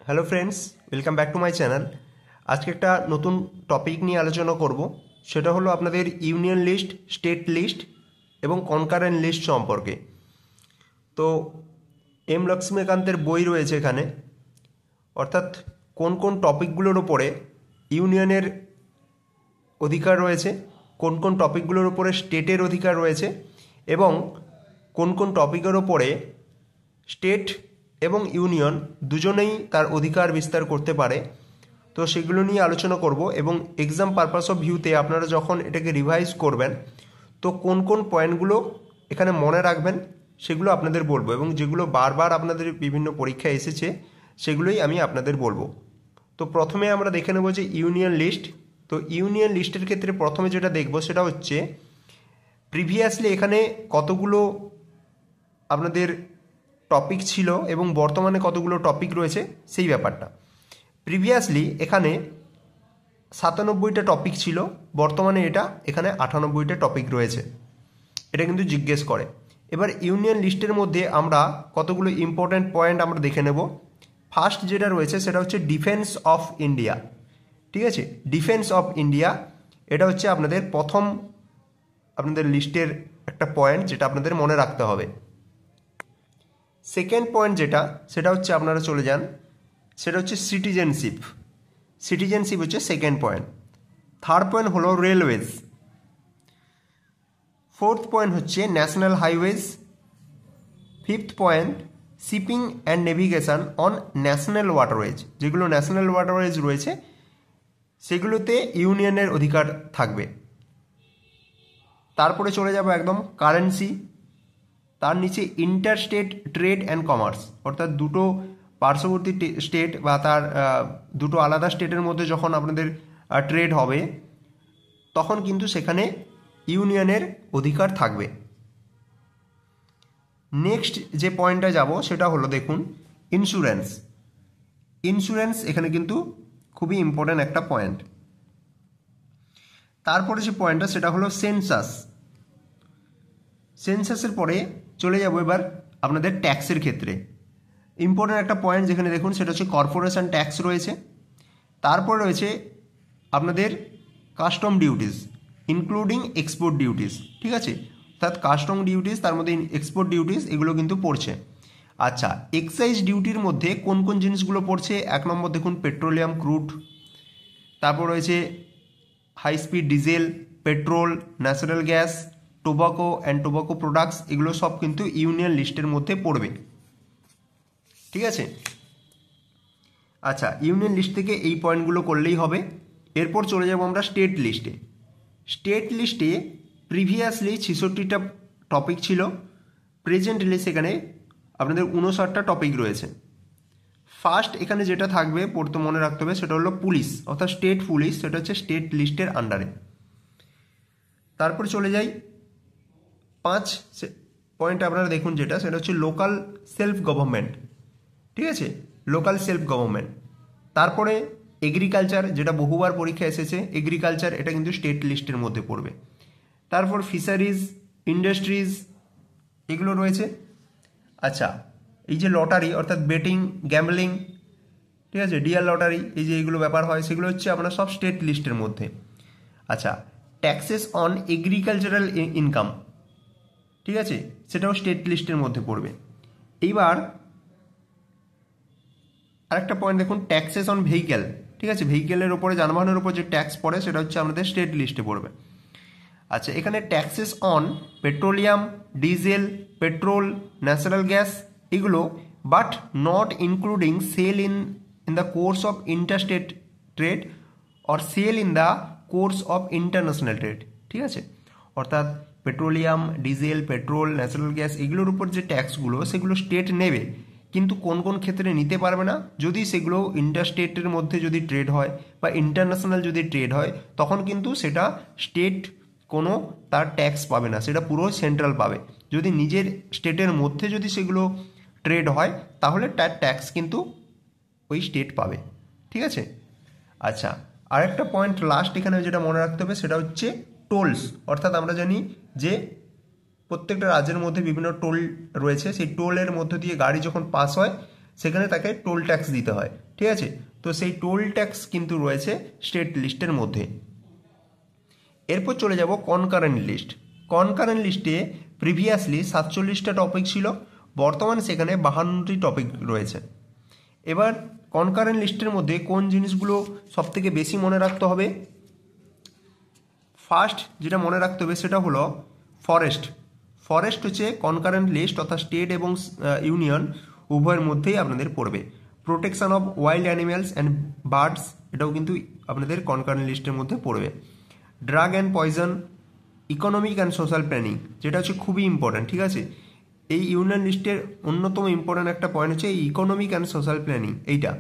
Hello friends, welcome back to my channel. আজকে একটা নতুন টপিক নিয়ে আলোচনা করব। সেটা হলো আপনাদের ইউনিয়ন লিস্ট, স্টেট লিস্ট এবং কনকারেন্ট লিস্ট সম্পর্কে। তো এম লক্ষ্মীকান্তের বই রয়েছে এখানে, অর্থাৎ কোন কোন টপিকগুলোর উপরে ইউনিয়নের অধিকার রয়েছে, কোন কোন টপিকগুলোর উপরে স্টেটের অধিকার রয়েছে এবং কোন কোন টপিকের ওপরে স্টেট এবং ইউনিয়ন দুজনেই তার অধিকার বিস্তার করতে পারে। তো সেগুলো নিয়ে আলোচনা করব এবং এক্সাম পারপাস অফ ভিউতে আপনারা যখন এটাকে রিভাইজ করবেন তো কোন কোন পয়েন্টগুলো এখানে মনে রাখবেন সেগুলো আপনাদের বলবো, এবং যেগুলো বারবার আপনাদের বিভিন্ন পরীক্ষায় এসেছে সেগুলোই আমি আপনাদের বলবো। তো প্রথমে আমরা দেখে নেব যে ইউনিয়ন লিস্ট। তো ইউনিয়ন লিস্টের ক্ষেত্রে প্রথমে যেটা দেখব সেটা হচ্ছে প্রিভিয়াসলি এখানে কতগুলো আপনাদের টপিক ছিল এবং বর্তমানে কতগুলো টপিক রয়েছে সেই ব্যাপারটা। প্রিভিয়াসলি এখানে 97টা টপিক ছিল, বর্তমানে এখানে 98টা টপিক রয়েছে, এটা কিন্তু জিজ্ঞেস করে। এবার ইউনিয়ন লিস্টের মধ্যে আমরা কতগুলো ইম্পর্ট্যান্ট পয়েন্ট আমরা দেখে নেব। ফার্স্ট যেটা রয়েছে সেটা হচ্ছে ডিফেন্স অফ ইন্ডিয়া। ঠিক আছে, ডিফেন্স অফ ইন্ডিয়া এটা হচ্ছে আপনাদের প্রথম আপনাদের লিস্টের একটা পয়েন্ট যেটা আপনাদের মনে রাখতে হবে। সেকেন্ড পয়েন্ট যেটা সেটা হচ্ছে আপনারা চলে যান, সেটা হচ্ছে সিটিজেনশিপ। সিটিজেনশিপ হচ্ছে সেকেন্ড পয়েন্ট। থার্ড পয়েন্ট হলো রেলওয়েজ। ফোর্থ পয়েন্ট হচ্ছে national highways. Fifth point shipping and navigation on national waterways. যেগুলো ন্যাশনাল ওয়াটারওয়েজ রয়েছে সেগুলোতে ইউনিয়নের অধিকার থাকবে। তারপরে চলে যাব একদম কারেন্সি। তার নিচে ইন্টারস্টেট ট্রেড অ্যান্ড কমার্স, অর্থাৎ দুটো পার্শ্ববর্তী স্টেট বা তার দুটো আলাদা স্টেটের মধ্যে যখন আপনাদের ট্রেড হবে তখন কিন্তু সেখানে ইউনিয়নের অধিকার থাকবে। নেক্সট যে পয়েন্টটা যাব সেটা হলো দেখুন ইন্স্যুরেন্স। ইন্স্যুরেন্স এখানে কিন্তু খুবই ইম্পর্ট্যান্ট একটা পয়েন্ট। তারপরে যে পয়েন্টটা সেটা হলো সেন্সাস। সেন্সাসের পরে চলে যাব এবার আপনাদের ট্যাক্সের ক্ষেত্রে। ইম্পর্ট্যান্ট একটা পয়েন্ট যেখানে দেখুন সেটা হচ্ছে কর্পোরেশন ট্যাক্স রয়েছে। তারপর রয়েছে আপনাদের custom duties including export duties. ঠিক আছে, অর্থাৎ কাস্টম ডিউটিস তার মধ্যে এক্সপোর্ট ডিউটিস এগুলো কিন্তু পড়ছে। আচ্ছা, এক্সাইজ ডিউটির মধ্যে কোন কোন জিনিসগুলো পড়ছে? এক নম্বর দেখুন পেট্রোলিয়াম ক্রুড, তারপর রয়েছে high speed diesel, petrol, natural gas, tobacco and tobacco products, এগুলো সব কিন্তু ইউনিয়ন লিস্টের মধ্যে পড়বে। ঠিক আছে, আচ্ছা ইউনিয়ন লিস্ট থেকে এই পয়েন্টগুলো করলেই হবে। এরপর চলে যাব আমরা স্টেট লিস্টে। স্টেট লিস্টে প্রিভিয়াসলি 66টা টপিক ছিল, প্রেজেন্টলি সেখানে আপনাদের 59টা টপিক রয়েছে। ফার্স্ট এখানে যেটা থাকবে পড়তে মনে রাখতে হবে সেটা হলো পুলিশ, অর্থাৎ স্টেট পুলিশ, সেটা হচ্ছে স্টেট লিস্টের আন্ডারে। তারপর চলে যাই 5 পয়েন্ট আপনারা দেখুন যেটা সেটা হচ্ছে লোকাল সেলফ গভর্নমেন্ট। ঠিক আছে, লোকাল সেলফ গভর্নমেন্ট। তারপরে এগ্রিকালচার, যেটা বহুবার পরীক্ষা এসেছে, এগ্রিকালচার এটা কিন্তু স্টেট লিস্টের মধ্যে পড়বে। তারপর ফিশারিজ, ইন্ডাস্ট্রিজ এগুলো রয়েছে। আচ্ছা, এই যে লটারি অর্থাৎ বেটিং, গ্যাম্বলিং, ঠিক আছে, ডিয়ার লটারি, এই যে এইগুলো ব্যাপার হয় সেগুলো হচ্ছে আপনার সব স্টেট লিস্টের মধ্যে। আচ্ছা, ট্যাক্সেস অন এগ্রিকালচারাল ইনকাম, ঠিক আছে, সেটাও স্টেট লিস্টের মধ্যে পড়বে। এইবার আরেকটা পয়েন্ট দেখুন ট্যাক্সেস অন ভেহিক্যাল। ঠিক আছে, ভেহিক্যালের ওপরে, যানবাহনের ওপর যে ট্যাক্স পড়ে সেটা হচ্ছে আমাদের স্টেট লিস্টে পড়বে। আচ্ছা, এখানে taxes on petroleum, diesel, petrol, natural gas এগুলো, but not including sale in the course of interstate trade or sale in the course of international trade. ঠিক আছে, অর্থাৎ petroleum, diesel, petrol, natural gas এগুলোর উপর যে ট্যাক্সগুলো সেগুলো স্টেট নেবে, কিন্তু কোন কোন ক্ষেত্রে নিতে পারবে না? যদি সেগুলো ইন্টারস্টেটের মধ্যে যদি ট্রেড হয় বা ইন্টারন্যাশনাল যদি ট্রেড হয় তখন কিন্তু সেটা স্টেট কোনো তার ট্যাক্স পাবে না, সেটা পুরো সেন্ট্রাল পাবে। যদি নিজের স্টেটের মধ্যে যদি সেগুলো ট্রেড হয় তাহলে তার ট্যাক্স কিন্তু ওই স্টেট পাবে। ঠিক আছে, আচ্ছা আরেকটা পয়েন্ট লাস্ট এখানে যেটা মনে রাখতে হবে সেটা হচ্ছে টোলস। অর্থাৎ আমরা জানি যে প্রত্যেকটা রাজ্যের মধ্যে বিভিন্ন টোল রয়েছে, সেই টোলের মধ্য দিয়ে গাড়ি যখন পাস হয় সেখানে তাকে টোল ট্যাক্স দিতে হয়। ঠিক আছে। তো সেই টোল ট্যাক্স কিন্তু রয়েছে স্টেট লিস্টের মধ্যে। এরপর চলে যাব কনকারেন্ট লিস্ট। কনকারেন্ট লিস্টে প্রিভিয়াসলি 47টা টপিক ছিল, বর্তমানে সেখানে 52টি টপিক রয়েছে। এবার কনকারেন্ট লিস্টের মধ্যে কোন জিনিসগুলো সবথেকে বেশি মনে রাখতে হবে? ফার্স্ট যেটা মনে রাখতে হবে সেটা হলো ফরেস্ট। ফরেস্ট হচ্ছে কনকারেন্ট লিস্ট, অর্থাৎ স্টেট এবং ইউনিয়ন উভয়ের মধ্যেই আপনাদের পড়বে। Protection of wild animals and birds, এটাও কিন্তু আপনাদের কনকারেন্ট লিস্টের মধ্যে পড়বে। Drug and poison, economic and social planning, যেটা হচ্ছে খুবই ইম্পর্ট্যান্ট, ঠিক আছে। এই ইউনিয়ন লিস্টের অন্যতম ইম্পর্ট্যান্ট একটা পয়েন্ট হচ্ছে এই ইকোনমিক অ্যান্ড সোশ্যাল প্ল্যানিং, এইটা।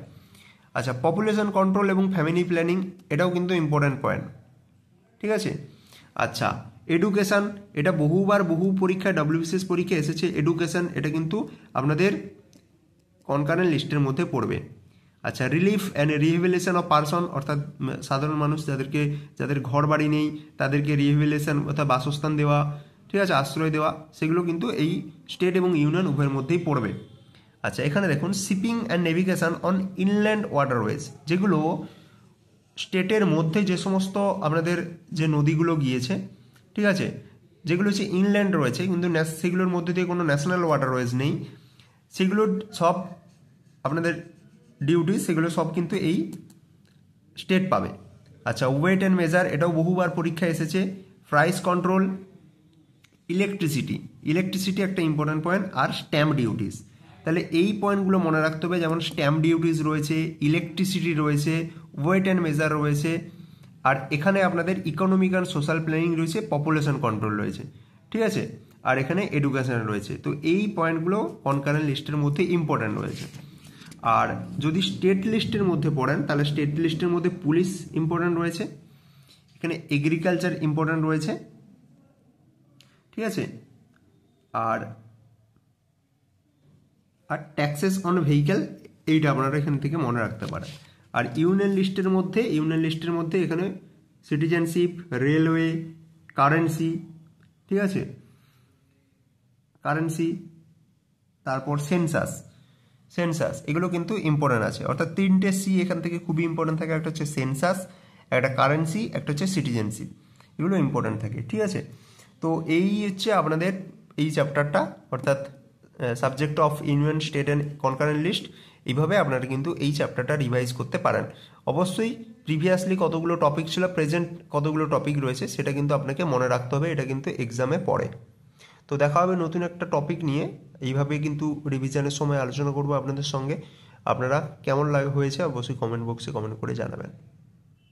আচ্ছা, পপুলেশন কন্ট্রোল এবং ফ্যামিলি প্ল্যানিং, এটাও কিন্তু ইম্পর্ট্যান্ট পয়েন্ট, ঠিক আছে। আচ্ছা, এডুকেশান, এটা বহু পরীক্ষায় WBCS পরীক্ষায় এসেছে এডুকেশান, এটা কিন্তু আপনাদের কনকারেন্ট লিস্টের মধ্যে পড়বে। আচ্ছা, relief and rehabilitation of person, অর্থাৎ সাধারণ মানুষ যাদের ঘর বাড়ি নেই তাদেরকে রিহেবিলিটেশন অর্থাৎ বাসস্থান দেওয়া, ঠিক আছে, আশ্রয় দেওয়া, সেগুলো কিন্তু এই স্টেট এবং ইউনিয়ন উভয়ের মধ্যেই পড়বে। আচ্ছা, এখানে দেখুন shipping and navigation on inland waterways, যেগুলো স্টেটের মধ্যে যে সমস্ত আপনাদের যে নদীগুলো গিয়েছে, ঠিক আছে, যেগুলো হচ্ছে ইনল্যান্ড রয়েছে কিন্তু সেগুলোর মধ্যে দিয়ে কোনো ন্যাশনাল ওয়াটারওয়েজ নেই, সেগুলো সব আপনাদের ডিউটি, সেগুলো সব কিন্তু এই স্টেট পাবে। আচ্ছা, ওয়েট অ্যান্ড মেজার, এটাও বহুবার পরীক্ষায় এসেছে। প্রাইস কন্ট্রোল, ইলেকট্রিসিটি একটা ইম্পর্ট্যান্ট পয়েন্ট, আর স্ট্যাম্প ডিউটিস। তাহলে এই পয়েন্টগুলো মনে রাখতে হবে, যেমন স্ট্যাম্প ডিউটিস রয়েছে, ইলেকট্রিসিটি রয়েছে, ওয়েট অ্যান্ড মেজার রয়েছে, আর এখানে আপনাদের ইকোনমিক অ্যান্ড সোশ্যাল প্ল্যানিং রয়েছে, পপুলেশন কন্ট্রোল রয়েছে, ঠিক আছে, আর এখানে এডুকেশন রয়েছে। তো এই পয়েন্টগুলো কনকারেন্ট লিস্টের মধ্যে ইম্পর্ট্যান্ট রয়েছে। আর যদি স্টেট লিস্টের মধ্যে পড়েন তাহলে স্টেট লিস্টের মধ্যে পুলিশ ইম্পর্ট্যান্ট রয়েছে, এখানে এগ্রিকালচার ইম্পর্ট্যান্ট রয়েছে, ঠিক আছে, আর ট্যাক্সেস অন ভেহিক্যাল, এইটা আপনারা এখান থেকে মনে রাখতে পারেন। আর ইউনিয়ন লিস্টের মধ্যে এখানে সিটিজেনশিপ, রেলওয়ে, কারেন্সি, ঠিক আছে, তারপর সেন্সাস, এগুলো কিন্তু ইম্পর্টেন্ট আছে। অর্থাৎ 3টে সি এখান থেকে খুবই ইম্পর্টেন্ট থাকে, একটা হচ্ছে সেন্সাস, একটা কারেন্সি, একটা হচ্ছে সিটিজেনশিপ, এগুলো ইম্পর্টেন্ট থাকে, ঠিক আছে। তো এই হচ্ছে আপনাদের এই চ্যাপ্টারটা, অর্থাৎ subject of union, state and concurrent list. এইভাবে আপনারা কিন্তু এই চ্যাপ্টারটা রিভাইজ করতে পারেন। অবশ্যই প্রিভিয়াসলি কতগুলো টপিক ছিল, প্রেজেন্ট কতগুলো টপিক রয়েছে, সেটা কিন্তু আপনাকে মনে রাখতে হবে, এটা কিন্তু এক্সামে পড়ে। তো দেখা হবে নতুন একটা টপিক নিয়ে, এইভাবে কিন্তু রিভিশনের সময় আলোচনা করব আপনাদের সঙ্গে। আপনারা কেমন হয়েছে অবশ্যই কমেন্ট বক্সে কমেন্ট করে জানাবেন।